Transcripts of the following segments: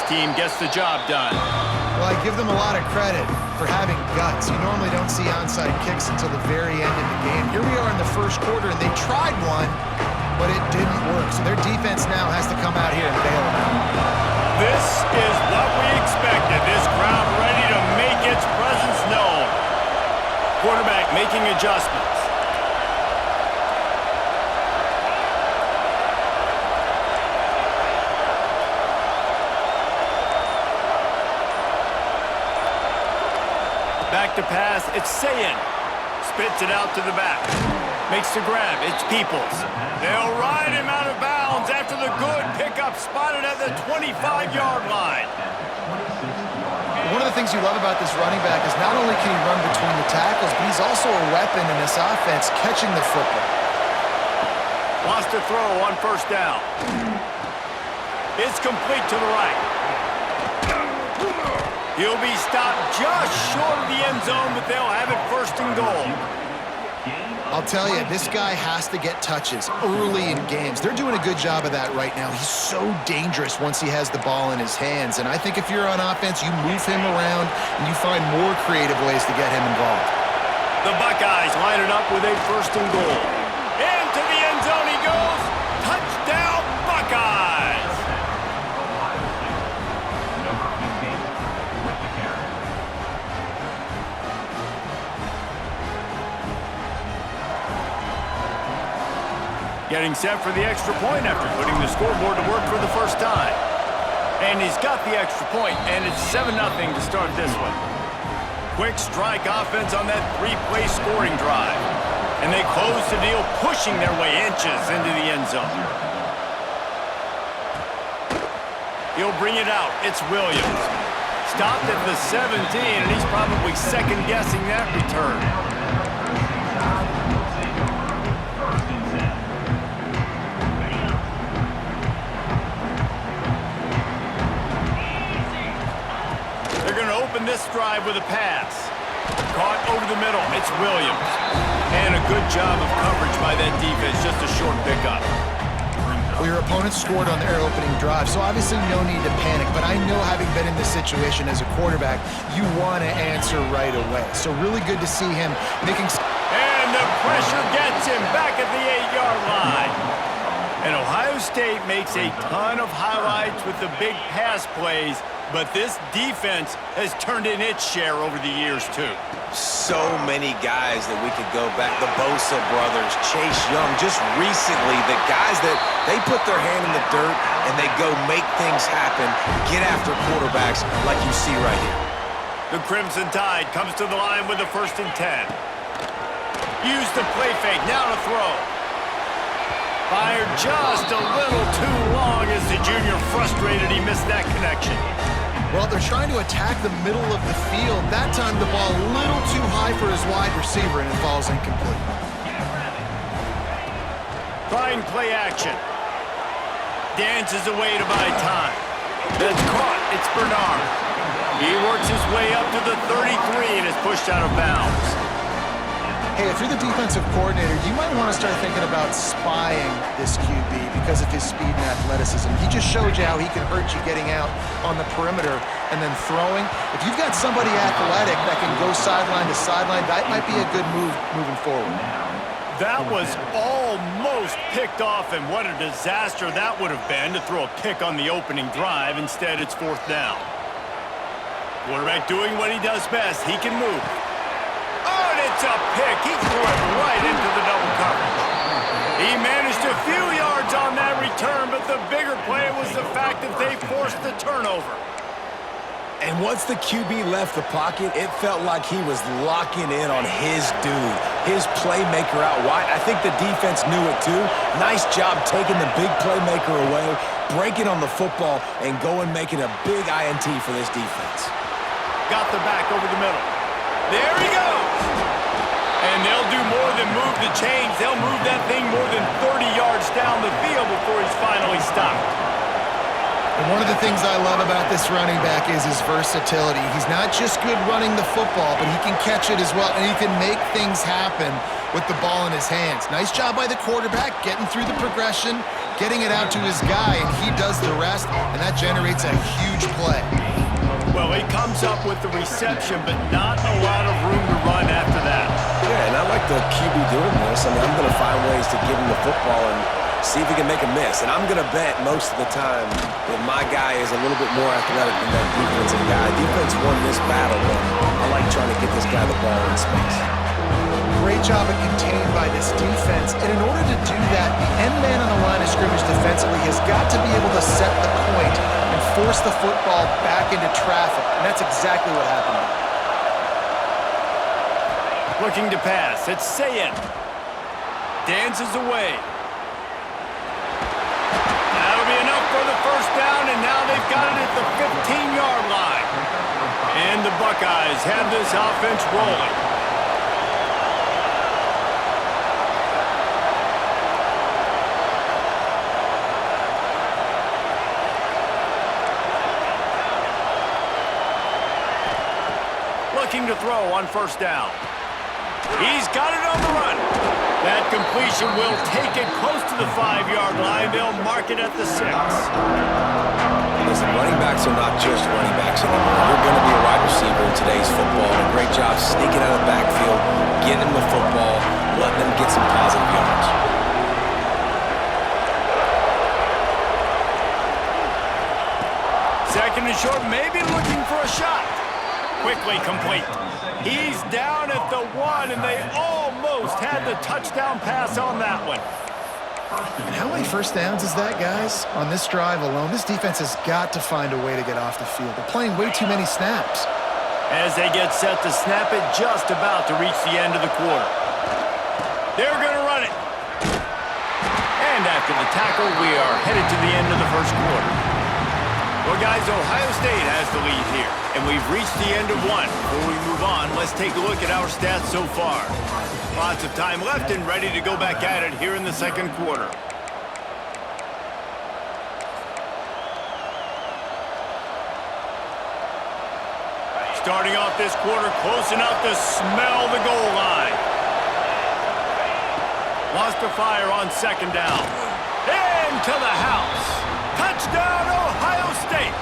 team gets the job done. Well, I give them a lot of credit for having guts. You normally don't see onside kicks until the very end of the game. Here we are in the first quarter, and they tried one, but it didn't work. So their defense now has to come out here and bail them out. This is what we expected. This crowd ready to make its presence known. Quarterback making adjustments. Back to pass, it's Sayin. Spits it out to the back. Makes the grab, it's Peoples. They'll ride him out of bounds after the good pickup spotted at the 25-yard line. One of the things you love about this running back is not only can he run between the tackles, but he's also a weapon in this offense catching the football. Wants to throw on first down. It's complete to the right. He'll be stopped just short of the end zone, but they'll have it first and goal. I'll tell you, this guy has to get touches early in games. They're doing a good job of that right now. He's so dangerous once he has the ball in his hands. And I think if you're on offense, you move him around and you find more creative ways to get him involved. The Buckeyes line it up with a first and goal. Into the end zone he goes. Touchdown, Buckeyes! Getting set for the extra point after putting the scoreboard to work for the first time. And he's got the extra point, and it's 7-0 to start this one. Quick strike offense on that three-play scoring drive. And they close the deal, pushing their way inches into the end zone. He'll bring it out. It's Williams. Stopped at the 17, and he's probably second-guessing that return. This drive with a pass. Caught over the middle. It's Williams. And a good job of coverage by that defense. Just a short pickup. Well, your opponent scored on their opening drive, so obviously no need to panic. But I know, having been in this situation as a quarterback, you want to answer right away. So really good to see him making... And the pressure gets him back at the 8-yard line. And Ohio State makes a ton of highlights with the big pass plays, but this defense has turned in its share over the years, too. So many guys that we could go back. The Bosa brothers, Chase Young. Just recently, the guys that they put their hand in the dirt and they go make things happen, get after quarterbacks like you see right here. The Crimson Tide comes to the line with a 1st and 10. Use the play fake, now to throw. Fired just a little too long as the junior frustrated he missed that connection. Well, they're trying to attack the middle of the field. That time the ball a little too high for his wide receiver, and it falls incomplete. Trying play action. Dances away to buy time. That's caught. It's Bernard. He works his way up to the 33 and is pushed out of bounds. Hey, if you're the defensive coordinator, you might want to start thinking about spying this QB because of his speed and athleticism. He just showed you how he can hurt you getting out on the perimeter and then throwing. If you've got somebody athletic that can go sideline to sideline, that might be a good move moving forward. That was almost picked off, and what a disaster that would have been to throw a pick on the opening drive. Instead, it's 4th down. Quarterback doing what he does best. He can move. Oh, and it's a pick. He threw it right into the double coverage. He managed a few yards on that return, but the bigger play was the fact that they forced the turnover. And once the QB left the pocket, it felt like he was locking in on his dude, his playmaker out wide. I think the defense knew it too. Nice job taking the big playmaker away, breaking on the football, and going making a big INT for this defense. Got the back over the middle. There he goes. And they'll do more than move the chains. They'll move that thing more than 30 yards down the field before he's finally stopped. And one of the things I love about this running back is his versatility. He's not just good running the football, but he can catch it as well, and he can make things happen with the ball in his hands. Nice job by the quarterback, getting through the progression, getting it out to his guy, and he does the rest, and that generates a huge play. Well, he comes up with the reception, but not a lot of room to run after that. Yeah, and I like the QB doing this. I mean, I'm going to find ways to give him the football and see if he can make a miss. And I'm going to bet most of the time that my guy is a little bit more athletic than that defensive guy. Defense won this battle, but I like trying to get this guy the ball in space. Great job of contained by this defense. And in order to do that, the end man on the line of scrimmage defensively has got to be able to set the point and force the football back into traffic. And that's exactly what happened. Looking to pass. It's Sayin. Dances away. That'll be enough for the first down, and now they've got it at the 15-yard line. And the Buckeyes have this offense rolling. Looking to throw on first down. He's got it on the run. That completion will take it close to the 5-yard line. They'll mark it at the 6. Listen, running backs are not just running backs anymore. You're going to be a wide receiver in today's football. A great job sneaking out of the backfield, getting them the football, letting them get some positive yards. Second and short, maybe looking for a shot. Quickly complete. He's down at the 1, and they almost had the touchdown pass on that one. And how many first downs is that, guys? On this drive alone, this defense has got to find a way to get off the field. They're playing way too many snaps. As they get set to snap it, just about to reach the end of the quarter. They're going to run it. And after the tackle, we are headed to the end of the first quarter. Well, guys, Ohio State has the lead here, and we've reached the end of one. Before we move on, let's take a look at our stats so far. Lots of time left and ready to go back at it here in the second quarter. Starting off this quarter, close enough to smell the goal line. Lost to fire on second down. Into the house. Touchdown, Ohio State.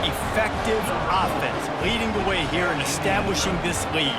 Effective offense leading the way here and establishing this lead.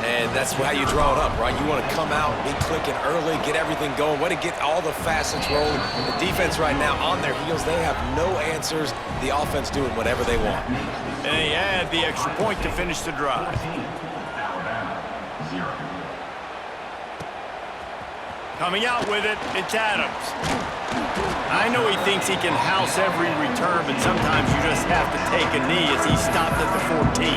And that's how you draw it up, right? You want to come out, be clicking early, get everything going, want to get all the facets rolling. The defense right now on their heels, they have no answers. The offense doing whatever they want. And they add the extra point to finish the drive. Coming out with it, it's Adams. I know he thinks he can house every return, but sometimes you just have to take a knee as he stopped at the 14.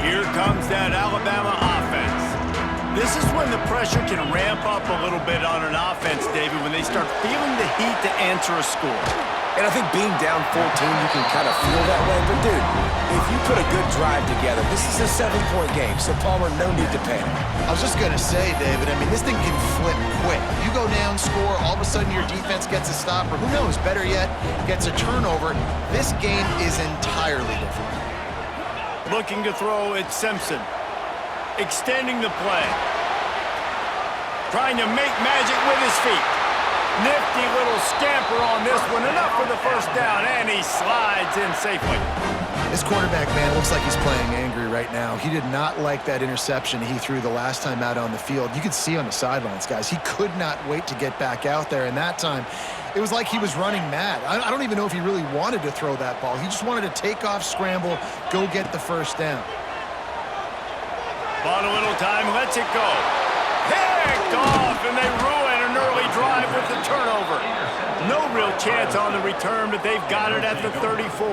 Here comes that Alabama offense. This is when the pressure can ramp up a little bit on an offense, David, when they start feeling the heat to answer a score. And I think being down 14, you can kind of feel that way. But, dude, if you put a good drive together, this is a 7-point game, so, Palmer, no need to panic. I was just going to say, David, I mean, this thing can flip quick. You go down, score, all of a sudden your defense gets a stop, or who knows, better yet, gets a turnover. This game is entirely different. Looking to throw, it's Simpson. Extending the play. Trying to make magic with his feet. Nifty little scamper on this one. Enough for the first down, and he slides in safely. This quarterback, man, looks like he's playing angry right now. He did not like that interception he threw the last time out on the field. You could see on the sidelines, guys, he could not wait to get back out there, and that time, it was like he was running mad. I don't even know if he really wanted to throw that ball. He just wanted to take off, scramble, go get the first down. Bought a little time, lets it go. Picked off, and they ruin an early drive with the turnover. No real chance on the return, but they've got it at the 34.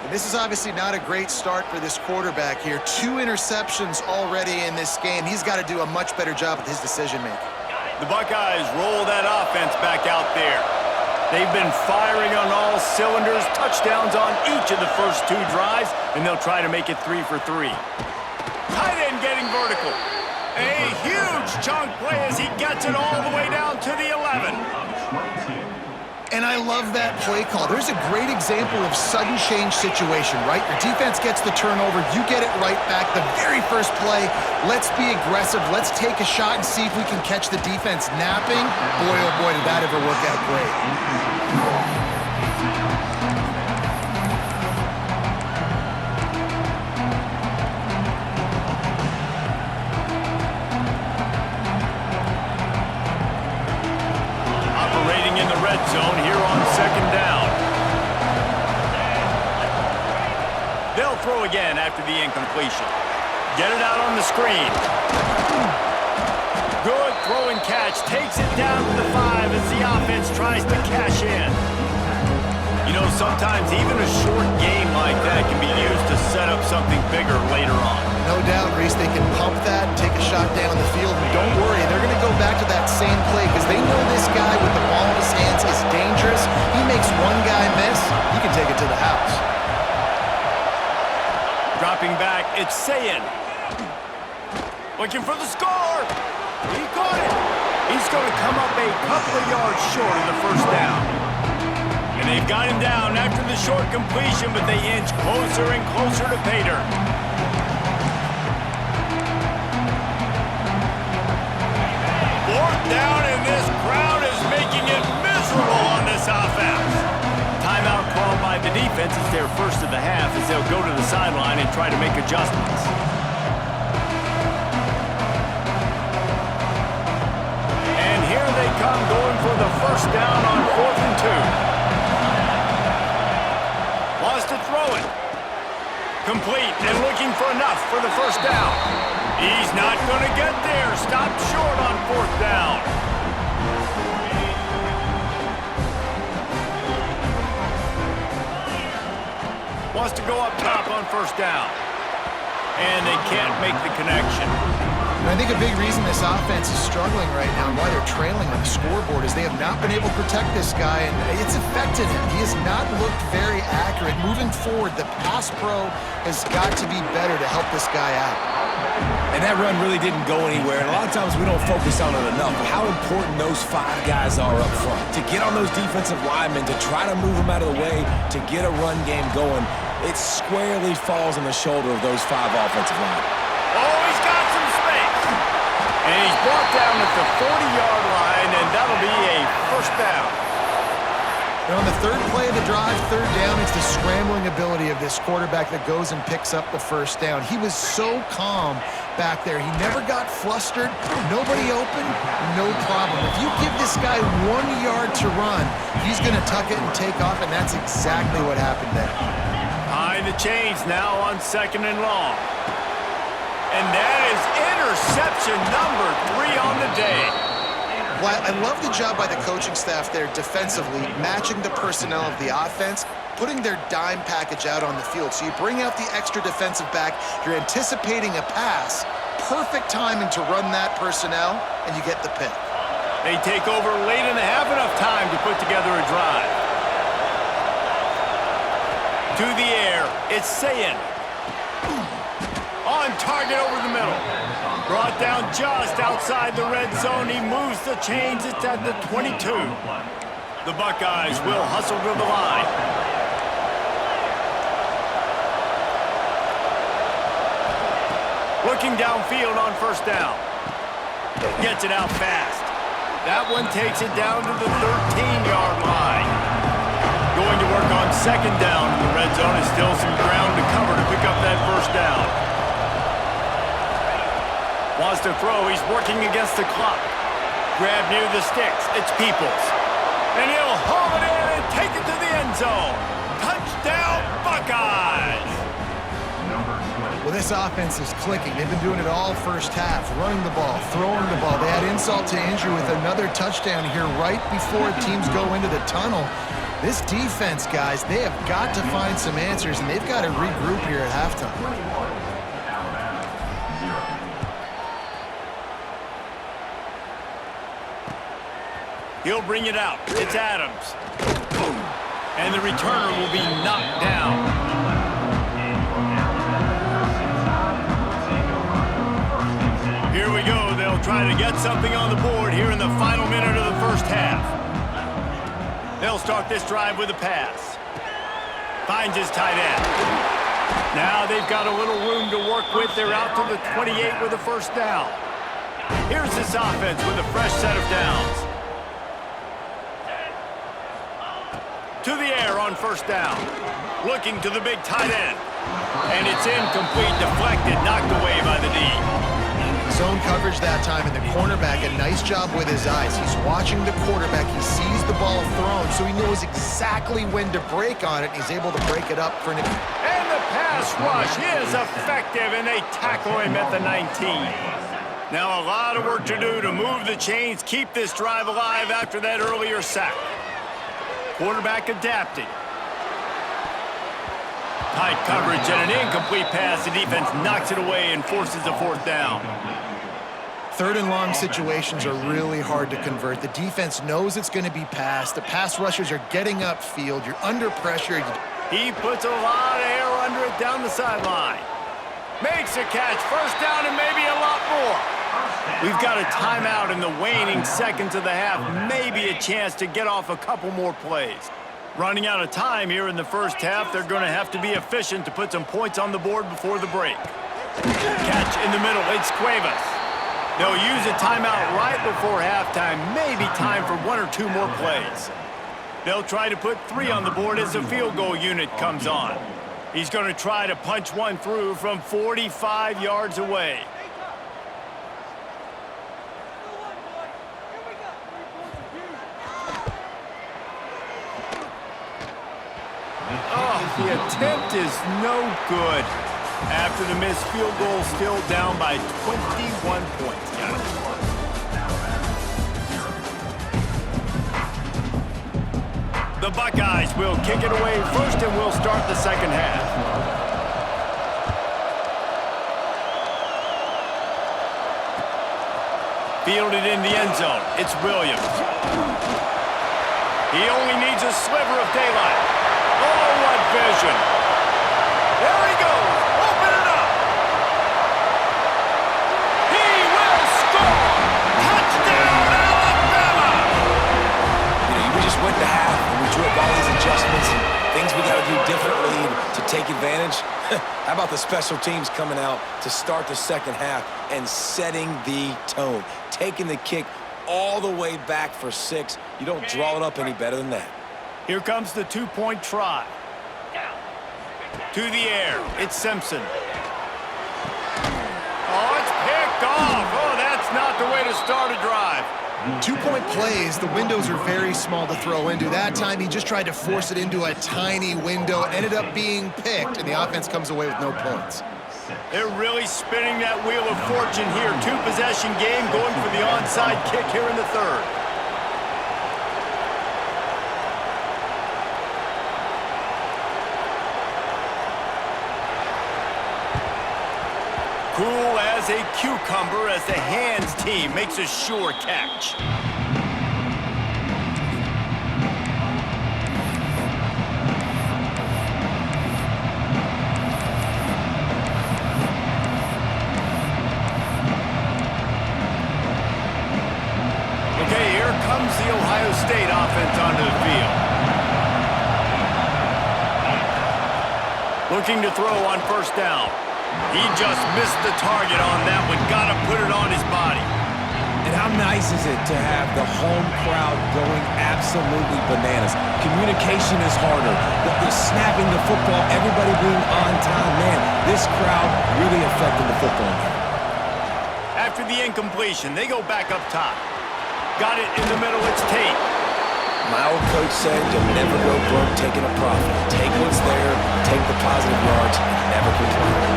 And this is obviously not a great start for this quarterback here. 2 interceptions already in this game. He's got to do a much better job with his decision-making. The Buckeyes roll that offense back out there. They've been firing on all cylinders, touchdowns on each of the first 2 drives, and they'll try to make it 3 for 3. Tight end getting vertical. A huge chunk play as he gets it all the way down to the 11. And I love that play call. There's a great example of sudden change situation, right? Your defense gets the turnover, you get it right back. The very first play, let's be aggressive, let's take a shot and see if we can catch the defense napping. Boy, oh boy, did that ever work out great. In the red zone here on second down. They'll throw again after the incompletion. Get it out on the screen. Good throw and catch. Takes it down to the 5 as the offense tries to cash in. You know, sometimes even a short game like that can be used to set up something bigger later on. No doubt, Reese, they can pump that and take a shot down the field. And don't worry, they're going to go back to that same play because they know this guy with the ball in his hands is dangerous. He makes one guy miss, he can take it to the house. Dropping back, it's Sayin. Looking for the score. He caught it. He's going to come up a couple of yards short of the first down. And they've got him down after the short completion, but they inch closer and closer to pay dirt. Fourth down, and this crowd is making it miserable on this offense. Timeout called by the defense is their first of the half as they'll go to the sideline and try to make adjustments. And here they come going for the first down on 4th and 2. Wants to throw it. Complete and looking for enough for the first down. He's not going to get there. Stopped short on 4th down. Wants to go up top on 1st down. And they can't make the connection. And I think a big reason this offense is struggling right now and why they're trailing on the scoreboard is they have not been able to protect this guy, and it's affected him. He has not looked very accurate. Moving forward, the pass pro has got to be better to help this guy out. And that run really didn't go anywhere, and a lot of times we don't focus on it enough, but how important those 5 guys are up front. To get on those defensive linemen, to try to move them out of the way, to get a run game going, it squarely falls on the shoulder of those 5 offensive linemen. Oh, he's got some space. And he's brought down at the 40-yard line, and that'll be a first down. And on the third play of the drive, 3rd down, it's the scrambling ability of this quarterback that goes and picks up the first down. He was so calm back there. He never got flustered. Nobody open, no problem. If you give this guy 1 yard to run, he's going to tuck it and take off, and that's exactly what happened there. Behind the chains now on 2nd and long. And that is interception number 3 on the day. Well, I love the job by the coaching staff there defensively, matching the personnel of the offense, putting their dime package out on the field. So you bring out the extra defensive back, you're anticipating a pass, perfect timing to run that personnel, and you get the pick. They take over late and have enough time to put together a drive. To the air, it's Sayin. On target over the middle. Brought down just outside the red zone. He moves the chains. It's at the 22. The Buckeyes will hustle to the line. Looking downfield on 1st down. Gets it out fast. That one takes it down to the 13-yard line. Going to work on 2nd down in the red zone. Is still some ground to cover to pick up that first down. Wants to throw. He's working against the clock. Grab near the sticks. It's Peoples. And he'll haul it in and take it to the end zone. Touchdown, Buckeyes! Well, this offense is clicking. They've been doing it all first half, running the ball, throwing the ball. They had insult to injury with another touchdown here right before teams go into the tunnel. This defense, guys, they have got to find some answers, and they've got to regroup here at halftime. He'll bring it out. It's Adams. And the returner will be knocked down. Here we go. They'll try to get something on the board here in the final minute of the first half. They'll start this drive with a pass. Finds his tight end. Now they've got a little room to work with. They're out to the 28 with a first down. Here's this offense with a fresh set of downs. To the air on first down. Looking to the big tight end. And it's incomplete, deflected, knocked away by the D. Zone coverage that time, and the cornerback, a nice job with his eyes. He's watching the quarterback. He sees the ball thrown, so he knows exactly when to break on it. He's able to break it up for an... And the pass rush is effective, and they tackle him at the 19. Now a lot of work to do to move the chains, keep this drive alive after that earlier sack. Quarterback adapting. Tight coverage and an incomplete pass. The defense knocks it away and forces a fourth down. Third and long situations are really hard to convert. The defense knows it's going to be passed. The pass rushers are getting upfield. You're under pressure. He puts a lot of air under it down the sideline. Makes a catch. First down and maybe a lot more. We've got a timeout in the waning seconds of the half. Maybe a chance to get off a couple more plays. Running out of time here in the first half. They're going to have to be efficient to put some points on the board before the break. Catch in the middle. It's Cuevas. They'll use a timeout right before halftime. Maybe time for one or two more plays. They'll try to put 3 on the board as the field goal unit comes on. He's going to try to punch one through from 45 yards away. Oh, the attempt is no good. After the missed field goal, still down by 21 points. Got it. The Buckeyes will kick it away first, and we'll start the second half. Fielded in the end zone. It's Williams. He only needs a sliver of daylight. Oh, what vision. There he goes. Open it up. He will score. Touchdown, Alabama. We just went to half, and we drew up all these adjustments and things we got to do differently to take advantage. How about the special teams coming out to start the second half and setting the tone, taking the kick all the way back for 6. You don't draw it up any better than that. Here comes the 2-point try. To the air. It's Simpson. Oh, it's picked off. Oh, that's not the way to start a drive. 2-point plays, the windows are very small to throw into. That time, he just tried to force it into a tiny window. It ended up being picked, and the offense comes away with no points. They're really spinning that wheel of fortune here. 2-possession game, going for the onside kick here in the third. Cool as a cucumber as the hands team makes a sure catch. Okay, here comes the Ohio State offense onto the field. Looking to throw on first down. He just missed the target on that one. Got to put it on his body. And how nice is it to have the home crowd going absolutely bananas? Communication is harder. The snapping the football, everybody being on time. Man, this crowd really affected the football game. After the incompletion, they go back up top. Got it in the middle. It's Tate. My old coach said you'll never go broke taking a profit. Take what's there, take the positive yards, and never complain.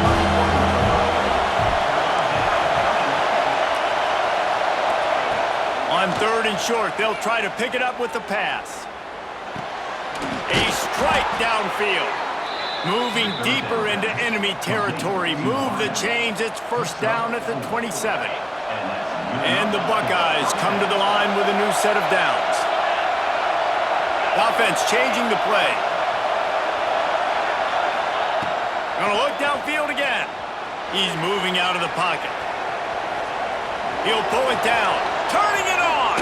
On 3rd and short, they'll try to pick it up with the pass. A strike downfield. Moving deeper into enemy territory. Move the chains. It's first down at the 27. And the Buckeyes come to the line with a new set of downs. Offense changing the play. Gonna look downfield again. He's moving out of the pocket. He'll pull it down. Turning it on.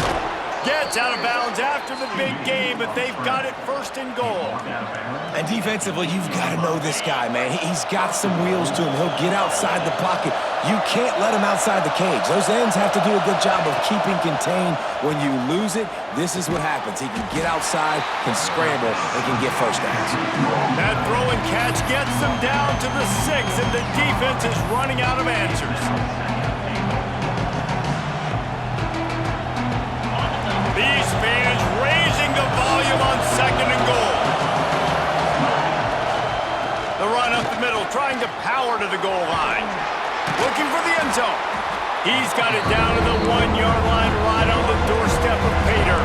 Gets out of bounds after the big game, but they've got it first and goal. And defensively, you've got to know this guy, man. He's got some wheels to him. He'll get outside the pocket. You can't let him outside the cage. Those ends have to do a good job of keeping contained. When you lose it, this is what happens. He can get outside, can scramble, and can get first downs. That throw and catch gets them down to the 6, and the defense is running out of answers. These fans raising the volume on 2nd and goal. The run up the middle, trying to power to the goal line. Looking for the end zone. He's got it down to the 1-yard line, right on the doorstep of Pater.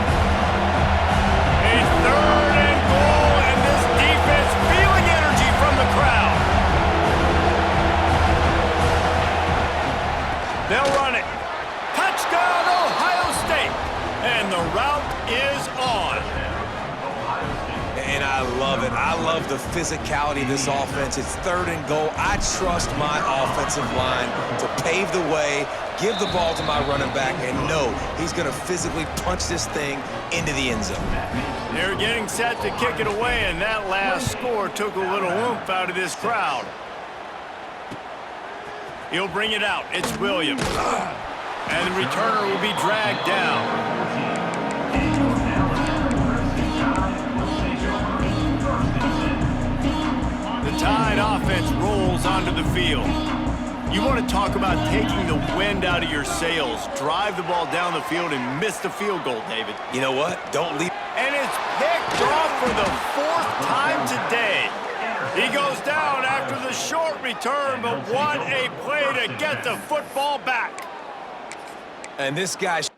A 3rd and goal, and this defense feeling energy from the crowd. They'll run it. Touchdown, Ohio State. And the route is on. And I love it. I love the physicality of this offense. It's 3rd and goal. I trust my offensive line to pave the way, give the ball to my running back, and know he's going to physically punch this thing into the end zone. They're getting set to kick it away, and that last score took a little oomph out of this crowd. He'll bring it out. It's Williams. And the returner will be dragged down. The Tide offense rolls onto the field. You want to talk about taking the wind out of your sails. Drive the ball down the field and miss the field goal, David. You know what? Don't leave. And it's picked off for the 4th time today. He goes down after the short return, but what a play to get the football back. And this guy's